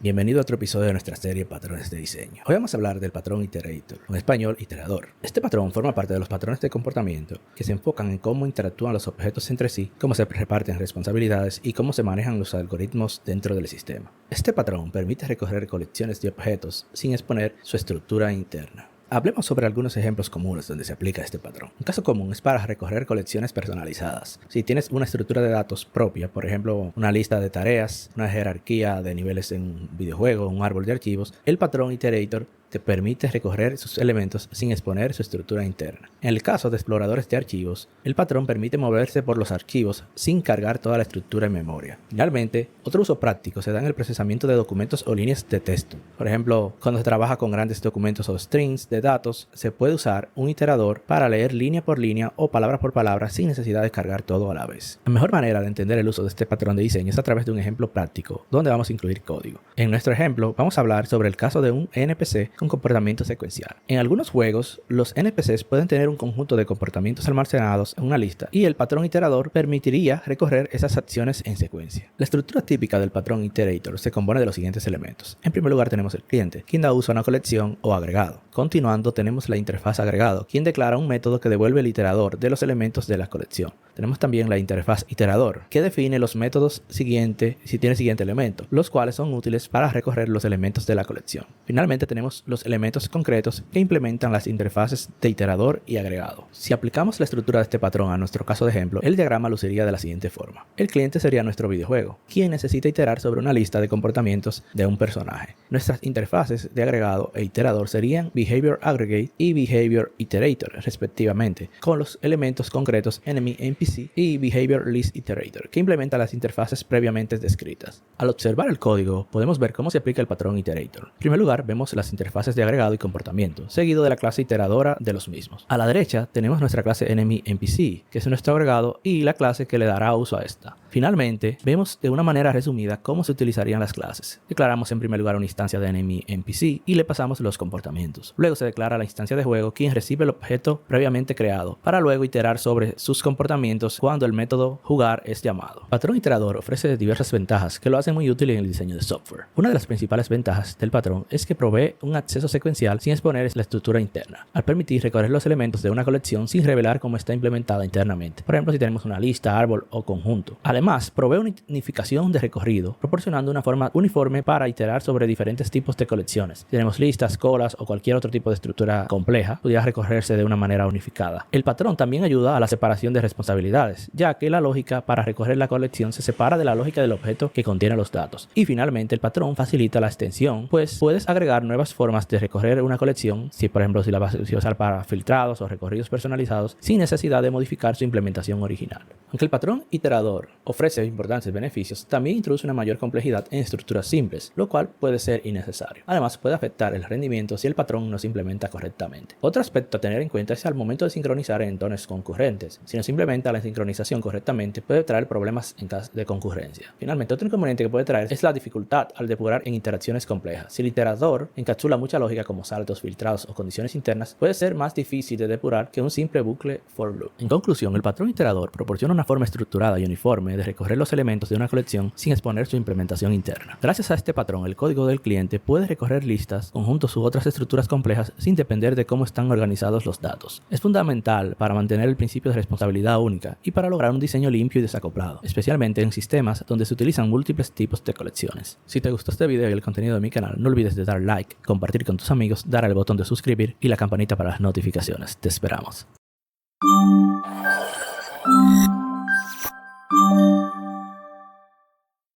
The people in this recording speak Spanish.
Bienvenido a otro episodio de nuestra serie Patrones de Diseño. Hoy vamos a hablar del patrón Iterator, en español iterador. Este patrón forma parte de los patrones de comportamiento que se enfocan en cómo interactúan los objetos entre sí, cómo se reparten responsabilidades y cómo se manejan los algoritmos dentro del sistema. Este patrón permite recoger colecciones de objetos sin exponer su estructura interna. Hablemos sobre algunos ejemplos comunes donde se aplica este patrón. Un caso común es para recoger colecciones personalizadas. Si tienes una estructura de datos propia, por ejemplo, una lista de tareas, una jerarquía de niveles en un videojuego, un árbol de archivos, el patrón Iterator te permite recoger sus elementos sin exponer su estructura interna. En el caso de exploradores de archivos, el patrón permite moverse por los archivos sin cargar toda la estructura en memoria. Finalmente, otro uso práctico se da en el procesamiento de documentos o líneas de texto. Por ejemplo, cuando se trabaja con grandes documentos o strings de datos, se puede usar un iterador para leer línea por línea o palabra por palabra sin necesidad de cargar todo a la vez. La mejor manera de entender el uso de este patrón de diseño es a través de un ejemplo práctico, donde vamos a incluir código. En nuestro ejemplo, vamos a hablar sobre el caso de un NPC con comportamiento secuencial. En algunos juegos, los NPCs pueden tener un conjunto de comportamientos almacenados en una lista y el patrón iterador permitiría recorrer esas acciones en secuencia. La estructura típica del patrón Iterator se compone de los siguientes elementos. En primer lugar tenemos el cliente, quien da uso a una colección o agregado. Continuando tenemos la interfaz agregado, quien declara un método que devuelve el iterador de los elementos de la colección. Tenemos también la interfaz iterador, que define los métodos siguiente elemento, los cuales son útiles para recorrer los elementos de la colección. Finalmente tenemos los elementos concretos que implementan las interfaces de iterador y agregado. Si aplicamos la estructura de este patrón a nuestro caso de ejemplo, el diagrama luciría de la siguiente forma. El cliente sería nuestro videojuego, quien necesita iterar sobre una lista de comportamientos de un personaje. Nuestras interfaces de agregado e iterador serían Behavior Aggregate y Behavior Iterator, respectivamente, con los elementos concretos Enemy NPC y Behavior List Iterator, que implementa las interfaces previamente descritas. Al observar el código, podemos ver cómo se aplica el patrón Iterator. En primer lugar, vemos las interfaces de agregado y comportamiento, seguido de la clase iteradora de los mismos. A la derecha, tenemos nuestra clase Enemy NPC, que es nuestro agregado, y la clase que le dará uso a esta. Finalmente, vemos de una manera resumida cómo se utilizarían las clases. Declaramos en primer lugar una instancia de Enemy NPC y le pasamos los comportamientos. Luego se declara la instancia de juego, quien recibe el objeto previamente creado, para luego iterar sobre sus comportamientos cuando el método jugar es llamado. El patrón iterador ofrece diversas ventajas que lo hacen muy útil en el diseño de software. Una de las principales ventajas del patrón es que provee un acceso secuencial sin exponer la estructura interna, al permitir recorrer los elementos de una colección sin revelar cómo está implementada internamente. Por ejemplo, si tenemos una lista, árbol o conjunto. Además, provee una unificación de recorrido, proporcionando una forma uniforme para iterar sobre diferentes tipos de colecciones. Si tenemos listas, colas o cualquier otro tipo de estructura compleja, pudiera recorrerse de una manera unificada. El patrón también ayuda a la separación de responsabilidades, ya que la lógica para recorrer la colección se separa de la lógica del objeto que contiene los datos. Y finalmente, el patrón facilita la extensión, pues puedes agregar nuevas formas de recorrer una colección, si por ejemplo si la vas a usar para filtrados o recorridos personalizados, sin necesidad de modificar su implementación original. Aunque el patrón iterador ofrece importantes beneficios, también introduce una mayor complejidad en estructuras simples, lo cual puede ser innecesario. Además, puede afectar el rendimiento si el patrón no se implementa correctamente. Otro aspecto a tener en cuenta es al momento de sincronizar en entornos concurrentes. Si no se implementa la sincronización correctamente, puede traer problemas en caso de concurrencia. Finalmente, otro inconveniente que puede traer es la dificultad al depurar en interacciones complejas. Si el iterador encapsula mucha lógica como saltos, filtrados o condiciones internas, puede ser más difícil de depurar que un simple bucle for loop. En conclusión, el patrón iterador proporciona una forma estructurada y uniforme de recorrer los elementos de una colección sin exponer su implementación interna. Gracias a este patrón, el código del cliente puede recorrer listas, conjuntos u otras estructuras complejas sin depender de cómo están organizados los datos. Es fundamental para mantener el principio de responsabilidad única y para lograr un diseño limpio y desacoplado, especialmente en sistemas donde se utilizan múltiples tipos de colecciones. Si te gustó este video y el contenido de mi canal, no olvides de dar like, compartir con tus amigos, dar al botón de suscribir y la campanita para las notificaciones. Te esperamos.